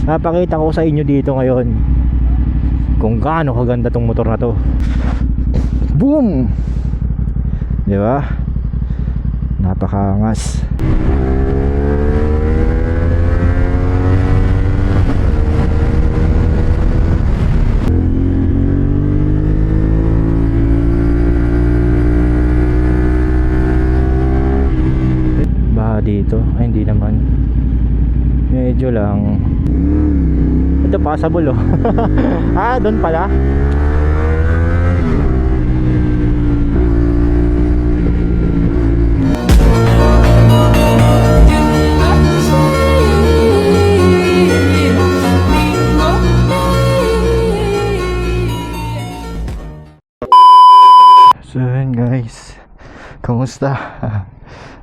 Napakita ko sa inyo dito ngayon kung gaano kaganda tong motor na to. Boom! Di ba? Napakaangas. Dito ay hindi naman, medyo lang ito passable oh. Ah, doon pala. So yun guys, kamusta?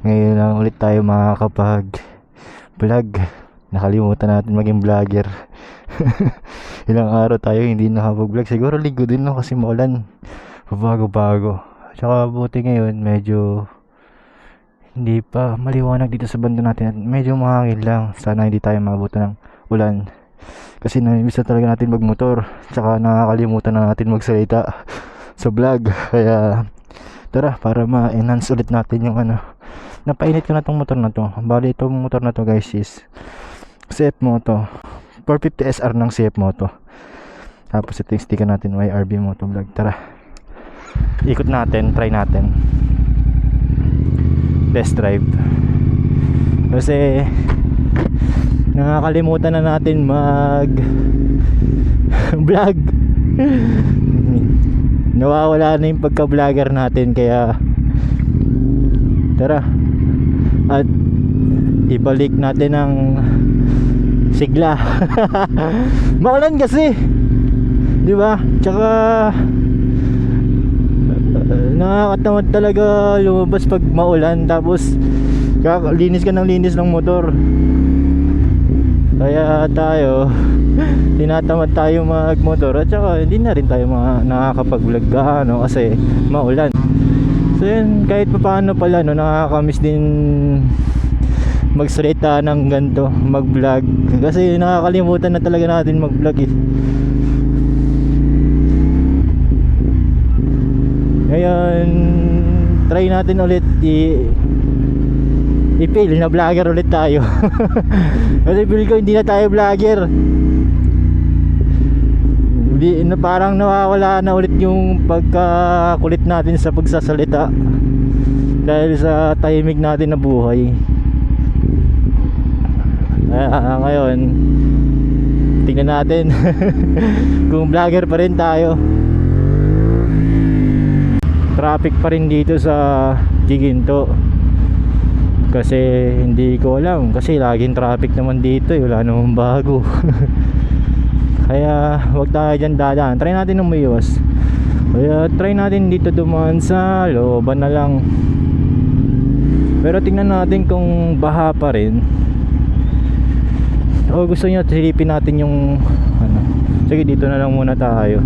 Ngayon lang ulit tayo makakapag-vlog. Nakalimutan natin maging vlogger. Ilang araw tayo hindi nakapag-vlog. Siguro linggo din no, kasi maulan. Bago-bago. Tsaka buti ngayon medyo hindi pa maliwanag dito sa banda natin. Medyo mahangin lang. Sana hindi tayo maabutan ng ulan. Kasi namimiss na talaga natin magmotor. Tsaka nakakalimutan na natin magsalita sa vlog. Kaya tara, para ma-enhance ulit natin yung napainit ko na tong motor na to. Bali itong motor na to guys is CF Moto 450 SR ng CF Moto. Tapos ito yung sticker natin, YRB Moto Vlog. Tara, ikot natin, try natin, test drive. Kasi nakakalimutan na natin mag vlog. Nawawala na yung pagka vlogger natin. Kaya tara at ibalik natin ang sigla. Maulan kasi, di ba? Tsaka nakakatamad talaga lumabas pag maulan. Tapos linis ka ng linis ng motor. Kaya tayo tinatamad tayo magmotor. At saka hindi na rin tayo nakakapag-vlog kasi maulan. So yun, kahit paano pala nakakamiss din magsalita ng ganito, mag-vlog. Kasi nakakalimutan na talaga natin mag-vlog eh. Ngayon, try natin ulit i-feel na vlogger ulit tayo. Kasi feel ko hindi na tayo vlogger. Parang nawawala na ulit yung pagkakulit natin sa pagsasalita dahil sa tahimik natin na buhay. Ngayon tingnan natin kung vlogger pa rin tayo. Traffic pa rin dito sa Giginto. Kasi hindi ko alam, kasi laging traffic naman dito wala namang bago. Kaya wag tayo dyan dadaan. Try natin umiwas. Kaya try natin dito dumaan sa looban na lang. Pero tingnan natin kung baha pa rin. O gusto nyo silipin natin yung sige, dito na lang muna tayo.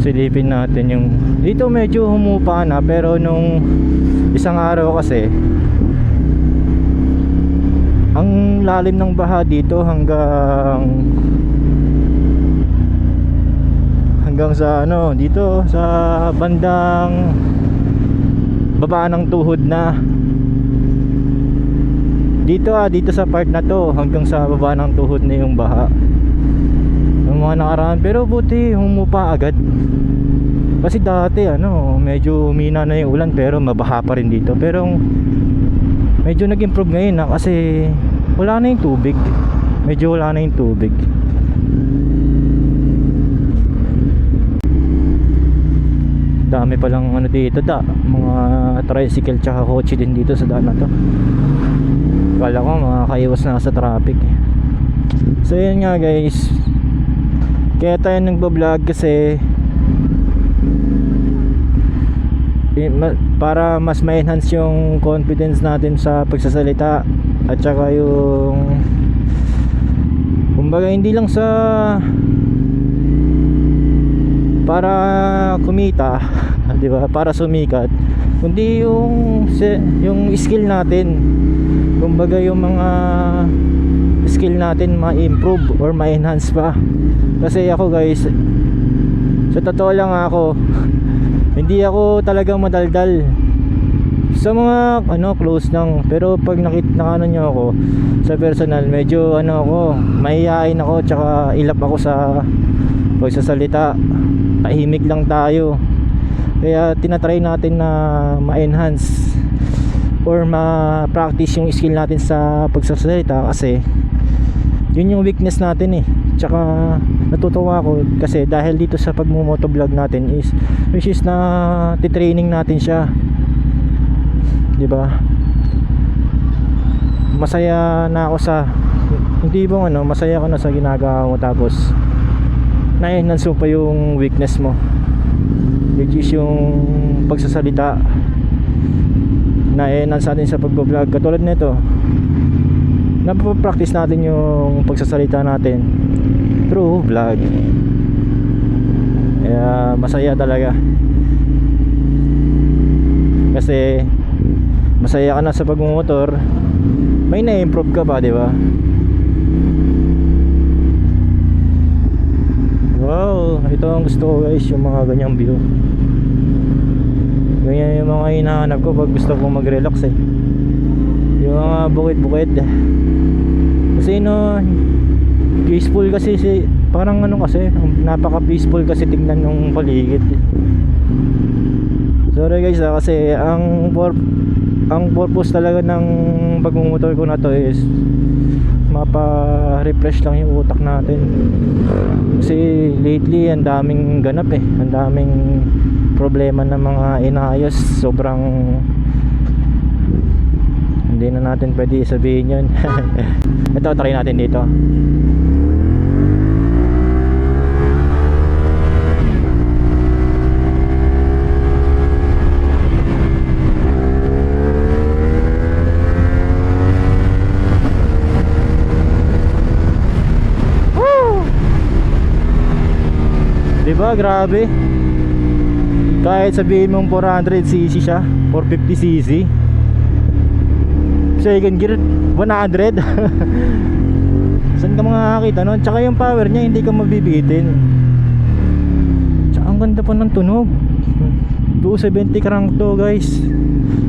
Silipin natin yung dito medyo humupa na. Pero nung isang araw kasi ang lalim ng baha dito hanggang sa dito sa bandang baba ng tuhod na. Dito sa part na to hanggang sa baba ng tuhod na yung baha yung mga nakaraan. Pero buti humupa agad. Kasi dati medyo humina na yung ulan pero mabaha pa rin dito. Pero medyo nag-improve ngayon kasi wala na yung tubig. Medyo wala na yung tubig. Dami palang dito mga tricycle tsaka kotse din dito sa daan na to. Kala ko makakaiwas na sa traffic. So yun nga guys, kaya tayo nagbablog kasi para mas ma-enhance yung confidence natin sa pagsasalita. At saka yung kumbaga hindi lang sa para kumita, di ba? Para sumikat, kundi yung skill natin. Kumbaga yung mga skill natin ma-improve or ma-enhance pa. Kasi ako guys, sa totoo lang ako hindi ako talagang madaldal sa mga close lang, pero pag nakano nyo ako sa personal, medyo ako, mahihain ako, tsaka ilap ako sa pagsasalita. Tahimik lang tayo, kaya tinatry natin na ma-enhance or ma-practice yung skill natin sa pagsasalita, kasi yun yung weakness natin eh. Tsaka natutuwa ako kasi dahil dito sa pagmumotovlog natin is which is na titraining natin siya, di ba? Masaya na ako sa hindi ba masaya ka na sa ginagawa mo, tapos na-enhance mo pa yung weakness mo, which is yung pagsasalita. Na-enhance natin sa pagbablog. Katulad nito, napapractice natin yung pagsasalita natin through vlog. Kaya masaya talaga, kasi masaya ka na sa pagmumotor, may na-improve ka pa, di ba? Wow, ito ang gusto ko guys, yung mga ganyang view. Ganyan yung mga hinahanap ko pag gusto kong mag-relax eh. Yung mga bukid-bukid. Kasi peaceful kasi parang kasi napaka-peaceful kasi tingnan yung paligid. Sorry guys kasi ang purpose talaga ng pagmumotor ko na to is mapa-refresh lang yung utak natin. Kasi lately ang daming ganap eh, ang daming problema ng mga inayos. Sobrang hindi na natin pwede sabihin yun. Ito, try natin dito. Diba, grabe. Kahit sabihin mong 400cc siya, 450cc, second gear 100. Saan ka makakakita nun? Tsaka yung power niya hindi ka mabibitin. Tsaka ang ganda pa ng tunog. 270 crank to guys,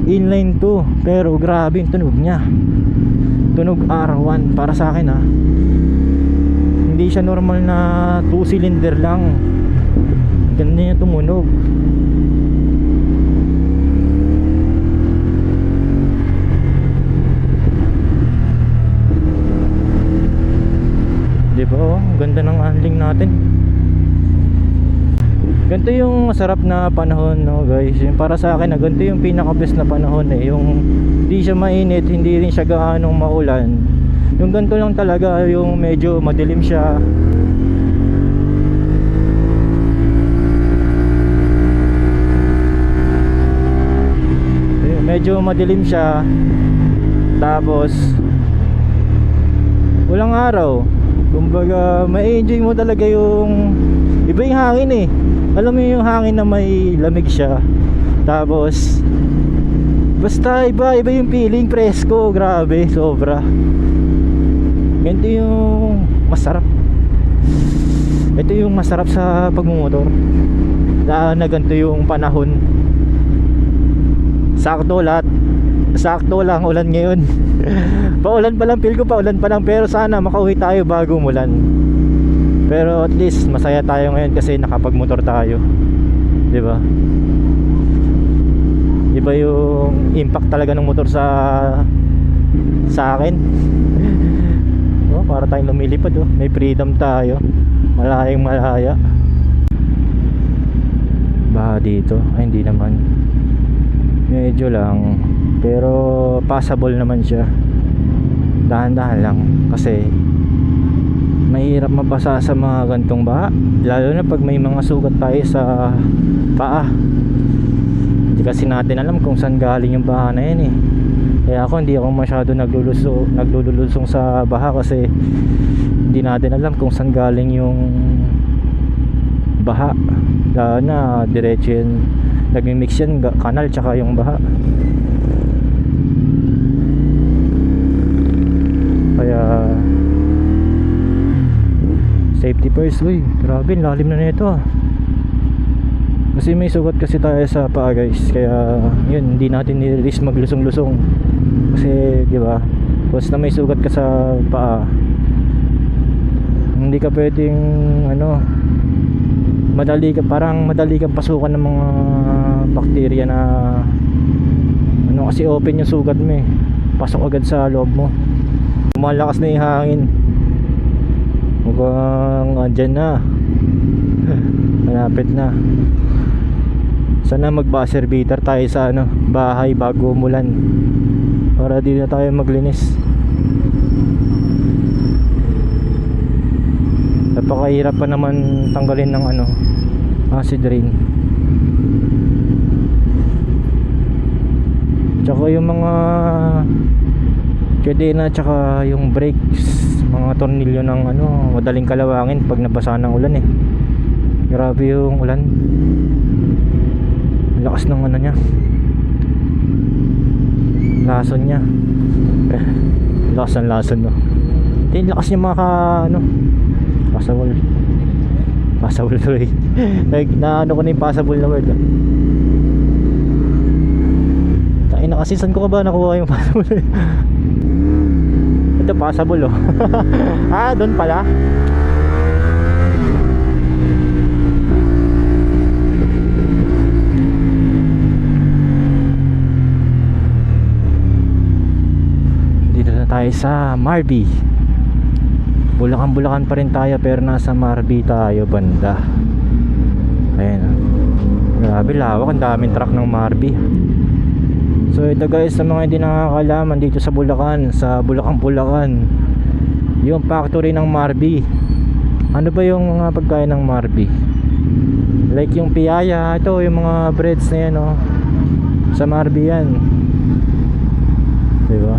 inline to, pero grabe yung tunog niya. Tunog R1 para sa akin Hindi siya normal na 2 cylinder lang. Ganda niya tumunog. Diba ganda ng handling natin. Ganito yung masarap na panahon guys. Yung para sa akin ganito yung pinaka best na panahon yung hindi siya mainit, hindi rin siya gaanong maulan. Yung ganito lang talaga, yung medyo madilim siya. Medyo madilim siya, tapos walang araw. Kumbaga may enjoy mo talaga yung iba yung hangin Alam mo yung hangin na may lamig siya, tapos basta iba yung feeling, presko, grabe, sobra. Ganito yung masarap. Ito yung masarap sa pagmumotor, dahil na ganito yung panahon. Sakto lahat. Sakto lang ulan ngayon. Paulan pa lang, feel ko paulan pa lang, pero sana makauwi tayo bago umulan. Pero at least masaya tayo ngayon kasi nakapagmotor tayo. 'Di ba? Iba yung impact talaga ng motor sa akin. Para tayong lumilipad may freedom tayo. Malayang malaya. Baha dito? Ay hindi naman. Medyo lang, pero passable naman siya. Dahan-dahan lang kasi mahirap mabasa sa mga gantong baha, lalo na pag may mga sugat tayo sa paa. Hindi kasi natin alam kung saan galing yung baha na yan Kaya hindi ako masyado naglululusong sa baha, kasi hindi natin alam kung saan galing yung baha. Lalo na diretso yan, nagmi-mix yan, kanal tsaka yung baha. Kaya Safety first. Uy, grabe, lalim na nito ah. Kasi may sugat kasi tayo sa paa guys. Kaya yun, hindi natin ni-release maglusong-lusong. Kasi di ba, once na may sugat ka sa paa, hindi ka pwedeng ano, parang madali kang pasukan ng mga bakterya na ano, kasi open yung sugat mo eh. Pasok agad sa loob mo. Malakas na yung hangin. Mukhang andyan na. Malapit na. Sana mag-buzzer beater tayo sa ano, bahay bago umulan, para di na tayo maglinis. Napakahirap pa naman tanggalin ng ano, acid rain. Tsaka yung mga kadena, tsaka yung brakes, mga tornilyo ng ano, madaling kalawangin pag nabasa ng ulan eh. Grabe yung ulan. Lakas ng ano niya, lason niya. Lakas ng lason no. Hindi, lakas niya mga ano, passable tuloy. Like, na ano ko na yung passable na word. Tayo na kasi, saan ko ka ba nakuha yung passable? Ito passable oh. Ah, doon pala. Tayo sa Marby. Bulacan pa rin tayo, pero nasa Marby tayo banda. Ayan. Grabe lawak, ang daming truck ng Marby. So ito guys, sa mga hindi nakakalaman, dito sa Bulacan, Bulacan, yung factory ng Marby. Ano ba yung mga pagkain ng Marby? Like yung piyaya, ito yung mga breads na yan oh. Sa Marby yan, diba?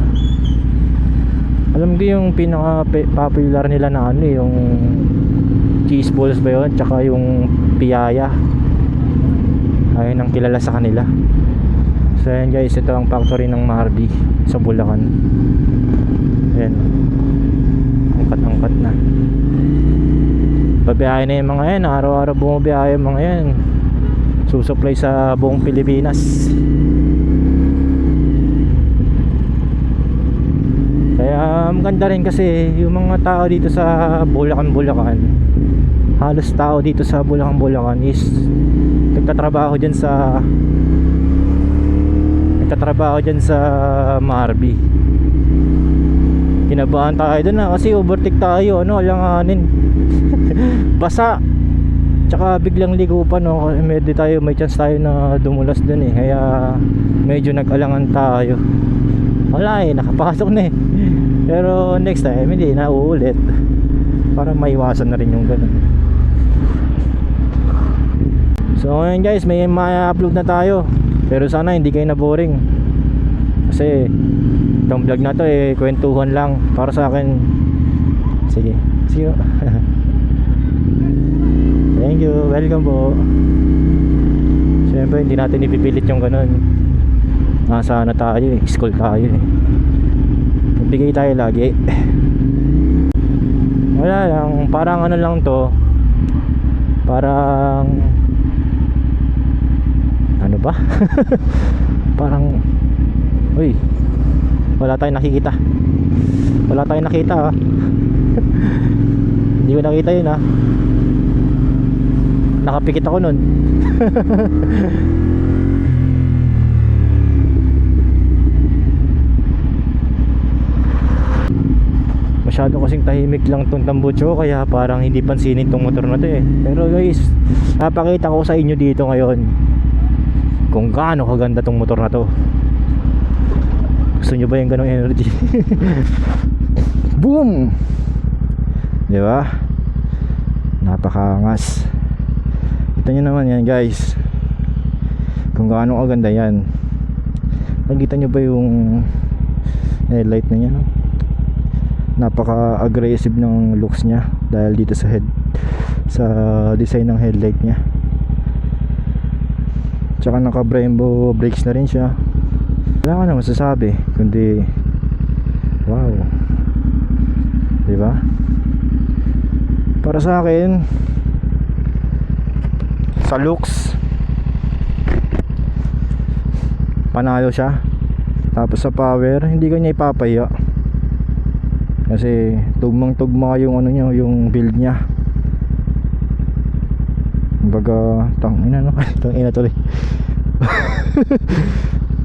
Alam ko yung pinaka popular nila na ano, yung cheese balls ba yun, tsaka yung piyaya. Ayun ang kilala sa kanila. So ayan guys, ito ang factory ng Marby sa Bulacan. Ayan, angkat na. Babiyahe na yung mga yan, araw-araw bumabiyahe yung mga yan. Susupply sa buong Pilipinas. Kaya maganda rin kasi yung mga tao dito sa Bulacan, halos tao dito sa Bulacan is nagtatrabaho dyan sa Marby. Kinabahan tayo dun na kasi overtake tayo, ano, alanganin. Basa, tsaka biglang ligo pa no, may chance tayo na dumulas dun eh. Kaya medyo nag-alangan tayo. Wala eh, nakapasok na eh. Pero next time hindi na uulit, para maiwasan na rin yung ganun. So ngayon guys, may ma-upload na tayo, pero sana hindi kayo na boring. Kasi itong vlog na to eh, kwentuhan lang para sa akin. Sige, see you. Thank you, welcome po. Siyempre hindi natin ipipilit yung ganun. Nasa ano tayo eh, school tayo eh. Bigay tayo lagi. Wala lang, parang ano lang to, parang ano ba? Parang uy, wala tayong nakita ha. Hindi ko nakita yun ha. Nakapikit ako nun. Masyado kasing tahimik lang tong Tambucho, kaya parang hindi pansinin tong motor na to eh. Pero guys, napakita ko sa inyo dito ngayon kung gaano kaganda tong motor na to. Gusto nyo ba yung ganong energy? Boom! Diba? Napakaangas. Kita nyo naman yan guys, kung gaano kaganda yan. Nakita nyo ba yung headlight na yan? Napaka-aggressive ng looks niya dahil dito sa design ng headlight niya. Tsaka naka Brembo brakes na rin siya. Wala ka na masasabi kundi wow, diba? Para sa akin, sa looks, panalo siya. Tapos sa power, hindi ka niya ipapahiya. Kasi tugmang-tugma yung ano niya, yung build niya. Kumbaga, tangina no, tangina tuloy.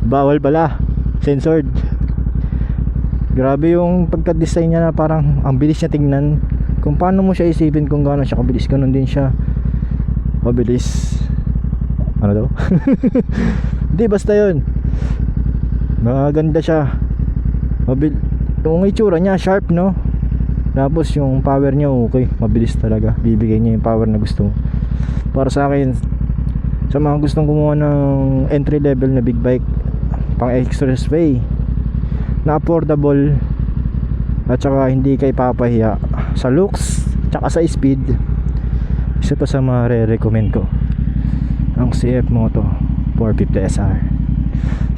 Bawal pala, censored. Grabe yung pagka-design niya na parang ang bilis niya tingnan. Kung paano mo siya isipin kung gaano siya kabilis, ganun din siya mabilis. Ano daw? Hindi, basta yun. Maganda siya. Yung itsura niya sharp, no? Tapos yung power niya okay, mabilis talaga. Bibigay niya yung power na gusto mo. Para sa akin, sa mga gustong kumuha ng entry level na big bike pang expressway na affordable at saka hindi kay papahiya sa looks tsaka sa speed, isa to sa mga re-recommend ko, ang CF Moto 450 SR.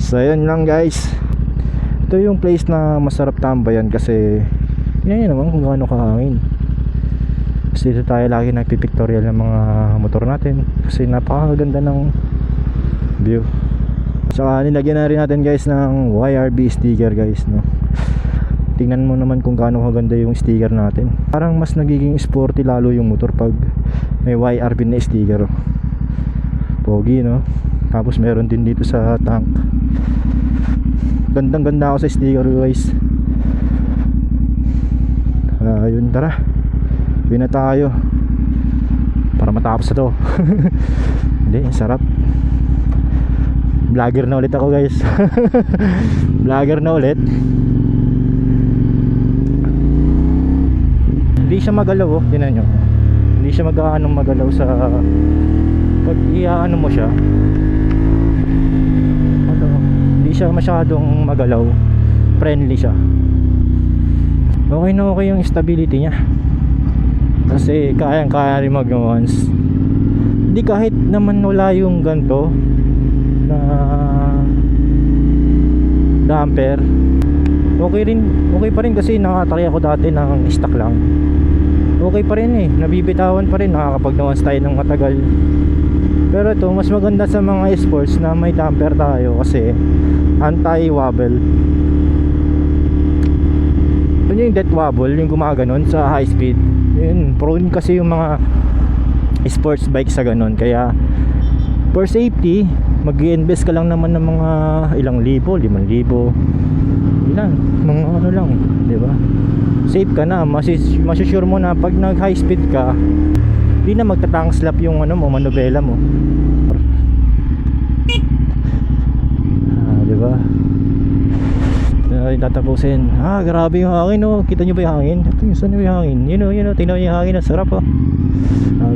So yun lang guys, ito yung place na masarap tambayan kasi yun naman kung gaano kahangin. Kasi dito tayo lagi nagpipictorial ng mga motor natin kasi napakaganda ng view. Saka nilagyan na rin natin guys ng YRB sticker guys, no? Tingnan mo naman kung gaano kaganda yung sticker natin. Parang mas nagiging sporty lalo yung motor pag may YRB na sticker. Pogi, no? Tapos meron din dito sa tank. Gandang ganda ako sa sticker guys. Yun, tara, uwi na tayo para matapos na to. Hindi, sarap. Vlogger na ulit ako guys. Vlogger na ulit. Hindi siya magalaw, oh. Tingnan nyo, hindi siya magalaw sa pag iaano mo siya. Ano, hindi siya masyadong magalaw. Friendly siya. Okay na okay yung stability niya. Kasi kayang-kaya rin mag-once. Hindi, kahit naman wala yung ganto na damper, okay pa rin kasi nakatry ako dati ng stock lang. Okay pa rin eh, nabibitawan pa rin, nakakapag-once tayo ng matagal. Pero ito, mas maganda sa mga sports na may damper tayo kasi anti-wobble. Yun yung death wobble, yung gumaganon sa high speed. Yun, prone kasi yung mga sports bike sa ganon. Kaya for safety, mag-i-invest ka lang naman ng mga ilang libo, 5,000 ilan, mga ano lang, di ba? Safe ka na, masusure mo na pag nag high speed ka, di na magtatang slap yung ano mo, manobela mo. Di ba? Tatapusin. Grabe yung hangin, oh. Kita nyo ba yung hangin? Saan yung hangin? Yun, tingnan nyo yung hangin, ang sarap, oh.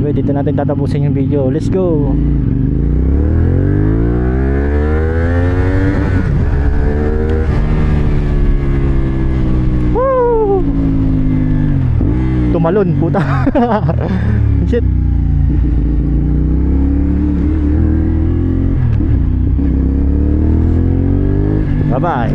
Dito natin tatapusin yung video. Let's go. Woo! Tumalon, puta. Shit. Bye bye.